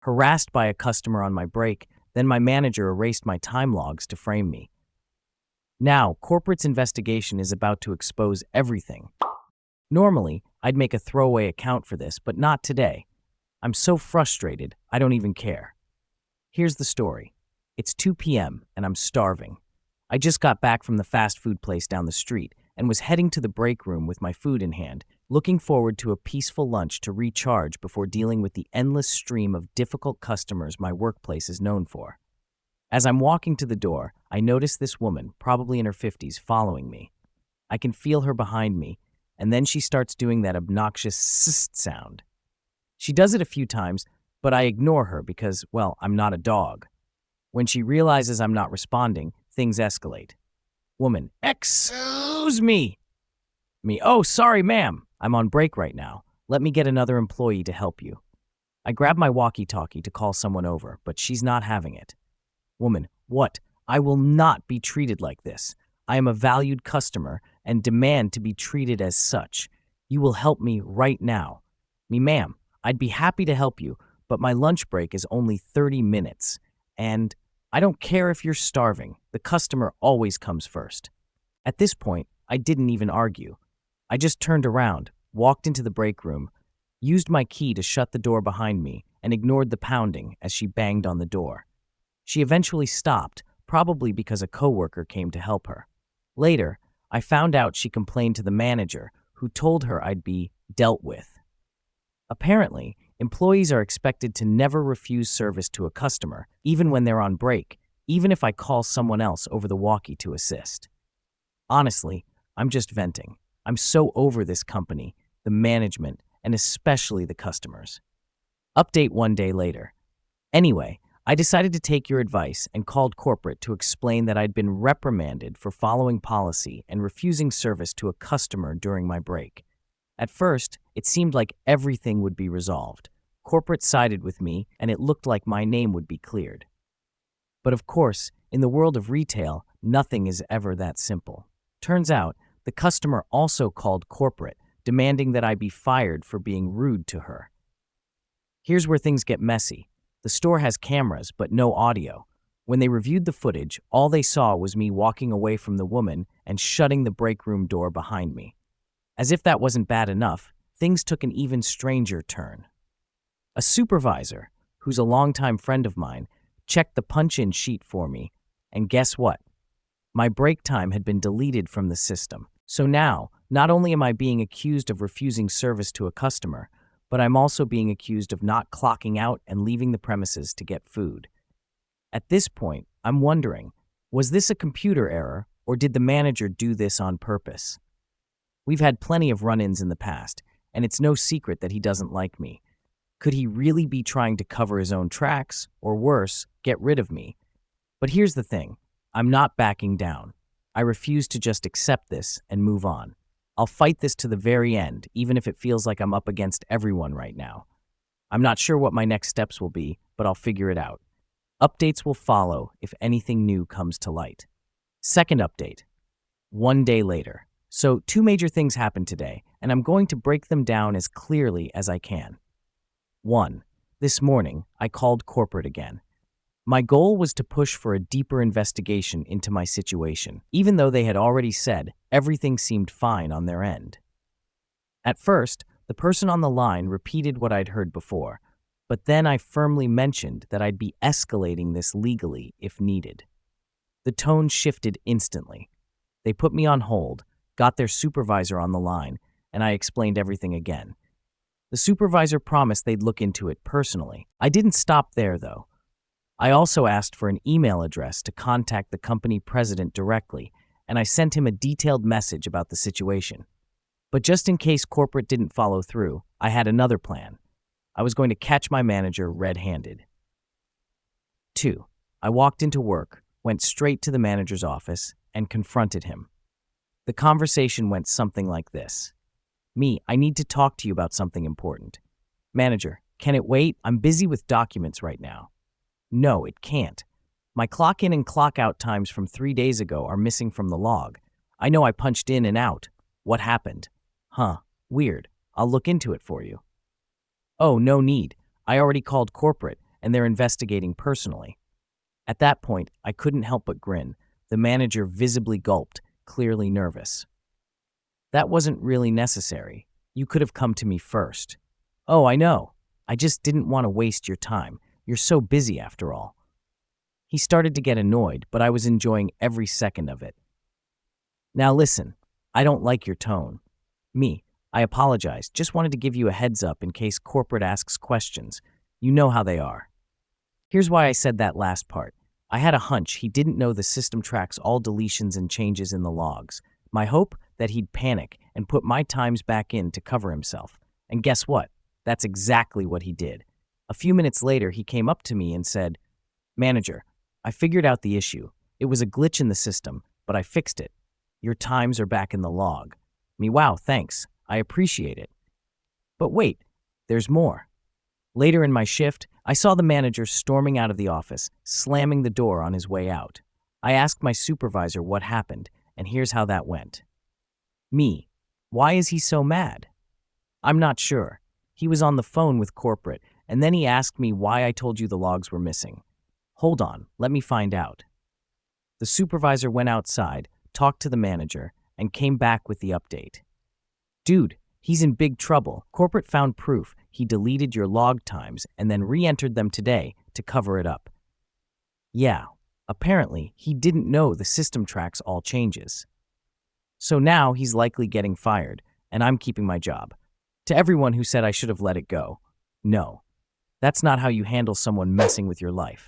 Harassed by a customer on my break, then my manager erased my time logs to frame me. Now, corporate's investigation is about to expose everything. Normally, I'd make a throwaway account for this, but not today. I'm so frustrated, I don't even care. Here's the story. It's 2 p.m. and I'm starving. I just got back from the fast food place down the street and was heading to the break room with my food in hand, looking forward to a peaceful lunch to recharge before dealing with the endless stream of difficult customers my workplace is known for. As I'm walking to the door, I notice this woman, probably in her 50s, following me. I can feel her behind me, and then she starts doing that obnoxious sst sound. She does it a few times, but I ignore her because, well, I'm not a dog. When she realizes I'm not responding, things escalate. Woman, excuse me. Oh, sorry, ma'am. I'm on break right now. Let me get another employee to help you. I grab my walkie-talkie to call someone over, but she's not having it. Woman, what? I will not be treated like this. I am a valued customer and demand to be treated as such. You will help me right now. Ma'am, I'd be happy to help you, but my lunch break is only 30 minutes. And I don't care if you're starving. The customer always comes first. At this point, I didn't even argue. I just turned around, walked into the break room, used my key to shut the door behind me, and ignored the pounding as she banged on the door. She eventually stopped, probably because a coworker came to help her. Later, I found out she complained to the manager, who told her I'd be dealt with. Apparently, employees are expected to never refuse service to a customer, even when they're on break, even if I call someone else over the walkie to assist. Honestly, I'm just venting. I'm so over this company, the management, and especially the customers. Update 1 day later. Anyway, I decided to take your advice and called corporate to explain that I'd been reprimanded for following policy and refusing service to a customer during my break. At first, it seemed like everything would be resolved. Corporate sided with me, and it looked like my name would be cleared. But of course, in the world of retail, nothing is ever that simple. Turns out, the customer also called corporate, demanding that I be fired for being rude to her. Here's where things get messy. The store has cameras, but no audio. When they reviewed the footage, all they saw was me walking away from the woman and shutting the break room door behind me. As if that wasn't bad enough, things took an even stranger turn. A supervisor, who's a longtime friend of mine, checked the punch-in sheet for me, and guess what? My break time had been deleted from the system. So now, not only am I being accused of refusing service to a customer, but I'm also being accused of not clocking out and leaving the premises to get food. At this point, I'm wondering, was this a computer error, or did the manager do this on purpose? We've had plenty of run-ins in the past, and it's no secret that he doesn't like me. Could he really be trying to cover his own tracks, or worse, get rid of me? But here's the thing, I'm not backing down. I refuse to just accept this and move on. I'll fight this to the very end, even if it feels like I'm up against everyone right now. I'm not sure what my next steps will be, but I'll figure it out. Updates will follow if anything new comes to light. Second update. 1 day later. So 2 major things happened today, and I'm going to break them down as clearly as I can. 1. This morning, I called corporate again. My goal was to push for a deeper investigation into my situation, even though they had already said everything seemed fine on their end. At first, the person on the line repeated what I'd heard before, but then I firmly mentioned that I'd be escalating this legally if needed. The tone shifted instantly. They put me on hold, got their supervisor on the line, and I explained everything again. The supervisor promised they'd look into it personally. I didn't stop there, though. I also asked for an email address to contact the company president directly, and I sent him a detailed message about the situation. But just in case corporate didn't follow through, I had another plan. I was going to catch my manager red-handed. 2. I walked into work, went straight to the manager's office, and confronted him. The conversation went something like this. I need to talk to you about something important. Manager, can it wait? I'm busy with documents right now. No, it can't. My clock in and clock out times from 3 days ago are missing from the log. I know I punched in and out. What happened? Weird. I'll look into it for you. Oh, no need. I already called corporate, and they're investigating personally. At that point, I couldn't help but grin. The manager visibly gulped, clearly nervous. That wasn't really necessary. You could have come to me first. Oh, I know. I just didn't want to waste your time. You're so busy after all. He started to get annoyed, but I was enjoying every second of it. Now listen, I don't like your tone. I apologize. Just wanted to give you a heads up in case corporate asks questions. You know how they are. Here's why I said that last part. I had a hunch he didn't know the system tracks all deletions and changes in the logs. My hope that he'd panic and put my times back in to cover himself. And guess what? That's exactly what he did. A few minutes later, he came up to me and said, "Manager, I figured out the issue. It was a glitch in the system, but I fixed it. Your times are back in the log." Wow, thanks. I appreciate it. But wait, there's more. Later in my shift, I saw the manager storming out of the office, slamming the door on his way out. I asked my supervisor what happened, and here's how that went. Why is he so mad? I'm not sure. He was on the phone with corporate, and then he asked me why I told you the logs were missing. Hold on, let me find out. The supervisor went outside, talked to the manager, and came back with the update. Dude, he's in big trouble. Corporate found proof he deleted your log times and then re-entered them today to cover it up. Yeah, apparently he didn't know the system tracks all changes. So now he's likely getting fired, and I'm keeping my job. To everyone who said I should have let it go, no. That's not how you handle someone messing with your life.